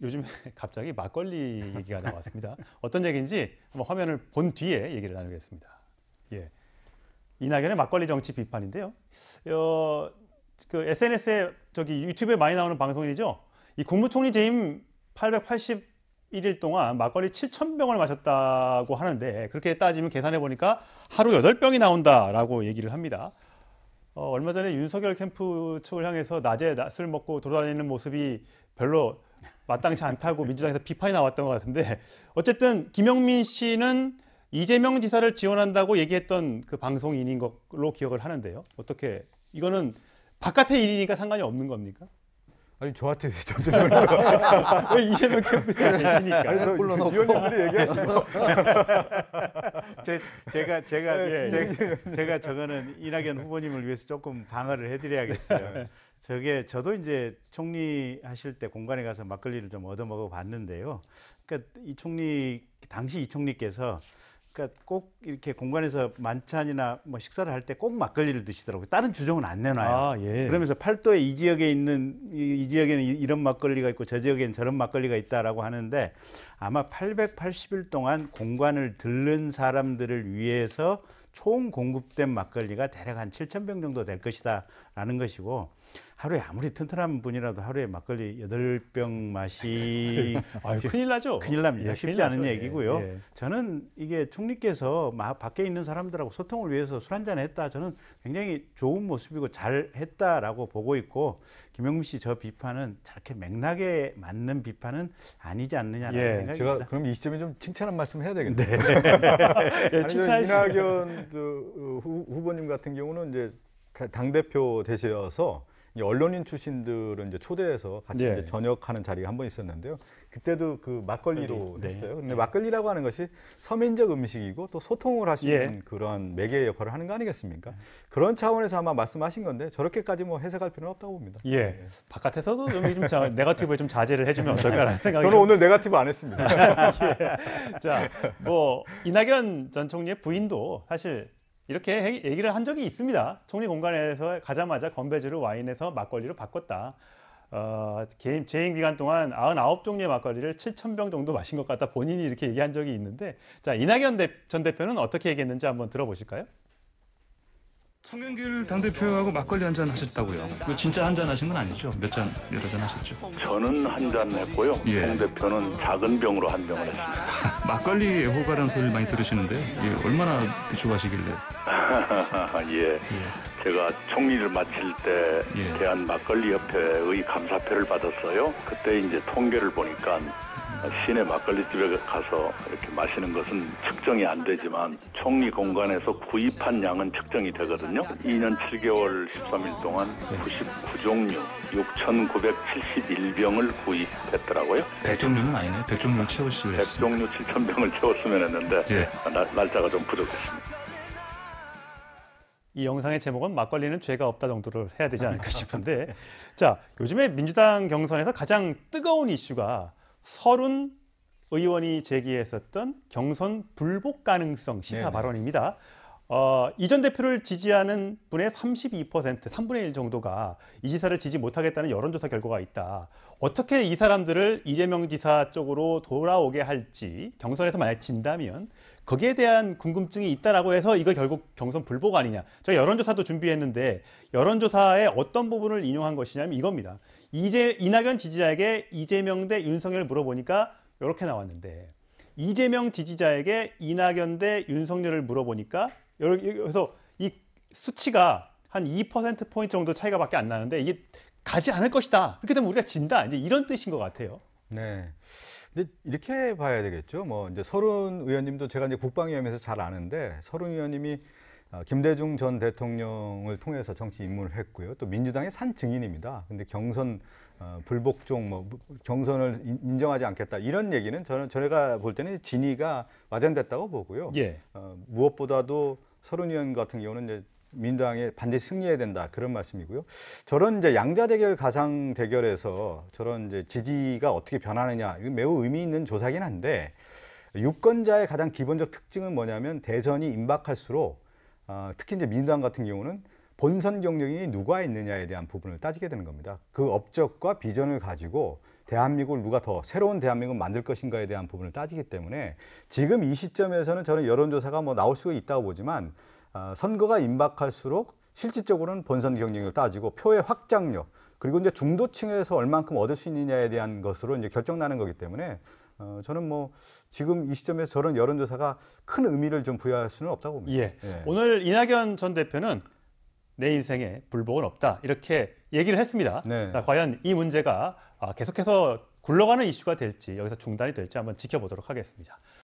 요즘에 갑자기 막걸리 얘기가 나왔습니다. 어떤 얘기인지 한번 화면을 본 뒤에 얘기를 나누겠습니다. 예. 이낙연의 막걸리 정치 비판인데요. 그 SNS에 유튜브에 많이 나오는 방송이죠. 이 국무총리 재임 881일 동안 막걸리 7,000병을 마셨다고 하는데 그렇게 따지면 계산해 보니까 하루 8병이 나온다라고 얘기를 합니다. 얼마 전에 윤석열 캠프 측을 향해서 낮에 술 먹고 돌아다니는 모습이 별로 마땅치 않다고 민주당에서 비판이 나왔던 것 같은데 어쨌든 김영민 씨는 이재명 지사를 지원한다고 얘기했던 그 방송인인 걸로 기억을 하는데요. 어떻게 이거는 바깥의 일이니까 상관이 없는 겁니까? 아니 저한테 왜 전쟁을 왜 이재명 캠프에 계시니까 위원님들이 얘기하시고 제가 저거는 이낙연 후보님을 위해서 조금 방어를 해드려야겠어요. 저도 이제 총리 하실 때 공관에 가서 막걸리를 좀 얻어 먹어 봤는데요. 그러니까 당시 이 총리께서 그러니까 꼭 이렇게 공관에서 만찬이나 뭐 식사를 할 때 꼭 막걸리를 드시더라고요. 다른 주종은 안 내놔요. 예. 그러면서 팔도에 이 지역에는 이런 막걸리가 있고 저 지역에는 저런 막걸리가 있다라고 하는데 아마 880일 동안 공관을 들른 사람들을 위해서 총 공급된 막걸리가 대략 한 7,000병 정도 될 것이다라는 것이고 하루에 아무리 튼튼한 분이라도 하루에 막걸리 8병 마시 큰일 나죠. 큰일 납니다. 쉽지 않은 얘기고요. 예. 저는 이게 총리께서 밖에 있는 사람들하고 소통을 위해서 술 한잔 했다. 저는 굉장히 좋은 모습이고 잘 했다라고 보고 있고 김영민 씨 저 비판은 저렇게 맥락에 맞는 비판은 아니지 않느냐라는 생각입니다. 제가 그럼 이 시점에 좀 칭찬한 말씀을 해야 되겠네요. 이낙연 후보님 같은 경우는 이제 당대표 되셔서 언론인 출신들은 이제 초대해서 같이 이제 저녁하는 자리가 한 번 있었는데요. 그때도 그 막걸리로 했어요. 근데 막걸리라고 하는 것이 서민적 음식이고 또 소통을 하시는 그런 매개 역할을 하는 거 아니겠습니까? 그런 차원에서 아마 말씀하신 건데 저렇게까지 뭐 해석할 필요는 없다고 봅니다. 바깥에서도 좀 네거티브에 좀 자제를 해주면 어떨까라는 생각이. 저는 오늘 네거티브 안 했습니다. 자, 이낙연 전 총리의 부인도 사실 이렇게 얘기를 한 적이 있습니다. 총리 공간에서 가자마자 건배주를 와인에서 막걸리로 바꿨다. 재임 기간 동안 99종류의 막걸리를 7,000병 정도 마신 것 같다. 본인이 이렇게 얘기한 적이 있는데, 자, 이낙연 전 대표는 어떻게 얘기했는지 한번 들어보실까요? 송영길 당대표하고 막걸리 한잔 하셨다고요? 그 진짜 한잔 하신 건 아니죠? 여러 잔 하셨죠? 저는 한 잔 했고요. 송 대표는 작은 병으로 한 병을 했습니다. 막걸리 애호가라는 소리를 많이 들으시는데 얼마나 좋아하시길래? 제가 총리를 마칠 때 대한 막걸리 협회의 감사표를 받았어요. 그때 이제 통계를 보니까 시내 막걸리집에 가서 이렇게 마시는 것은 측정이 안 되지만 총리 공간에서 구입한 양은 측정이 되거든요. 2년 7개월 13일 동안 99종류 6,971병을 구입했더라고요. 100종류는 아니네. 100종류를 채우시고 100종류 7,000병을 채웠으면 했는데 날짜가 좀 부족했습니다. 이 영상의 제목은 막걸리는 죄가 없다 정도를 해야 되지 않을까 싶은데 자, 요즘에 민주당 경선에서 가장 뜨거운 이슈가 서른 의원이 제기했었던 경선 불복 가능성 시사 발언입니다. 이 전 대표를 지지하는 분의 32%, 3분의 1 정도가 이 지사를 지지 못하겠다는 여론조사 결과가 있다. 어떻게 이 사람들을 이재명 지사 쪽으로 돌아오게 할지 경선에서 만약 진다면 거기에 대한 궁금증이 있다라고 해서 이거 결국 경선 불복 아니냐. 저희 여론조사도 준비했는데 여론조사의 어떤 부분을 인용한 것이냐면 이겁니다. 이낙연 지지자에게 이재명 대 윤석열을 물어보니까 이렇게 나왔는데 이재명 지지자에게 이낙연 대 윤석열을 물어보니까 그래서 이 수치가 한 2%포인트 정도 차이가밖에 안 나는데 이게 가지 않을 것이다. 그렇게 되면 우리가 진다. 이제 이런 뜻인 것 같아요. 네. 근데 이렇게 봐야 되겠죠. 이제 서른 의원님도 제가 이제 국방위원회에서 잘 아는데 서른 의원님이 김대중 전 대통령을 통해서 정치 입문을 했고요. 또 민주당의 산 증인입니다. 근데 경선 불복종 경선을 인정하지 않겠다 이런 얘기는 제가 볼 때는 진위가 와전됐다고 보고요. 무엇보다도 서른 의원 같은 경우는 이제 민주당에 반드시 승리해야 된다 그런 말씀이고요. 저런 이제 양자 대결 가상 대결에서 저런 이제 지지가 어떻게 변하느냐 이거 매우 의미 있는 조사긴 한데 유권자의 가장 기본적 특징은 뭐냐면 대선이 임박할수록 특히 이제 민주당 같은 경우는 본선 경쟁이 누가 있느냐에 대한 부분을 따지게 되는 겁니다. 그 업적과 비전을 가지고 대한민국을 누가 더 새로운 대한민국을 만들 것인가에 대한 부분을 따지기 때문에 지금 이 시점에서는 저는 여론조사가 뭐 나올 수가 있다고 보지만 선거가 임박할수록 실질적으로는 본선 경쟁력을 따지고 표의 확장력 그리고 이제 중도층에서 얼만큼 얻을 수 있느냐에 대한 것으로 이제 결정나는 거기 때문에 저는 뭐 지금 이 시점에서 저런 여론조사가 큰 의미를 좀 부여할 수는 없다고 봅니다. 예. 오늘 이낙연 전 대표는 내 인생에 불복은 없다 이렇게 얘기를 했습니다. 네. 자, 과연 이 문제가 계속해서 굴러가는 이슈가 될지 여기서 중단이 될지 한번 지켜보도록 하겠습니다.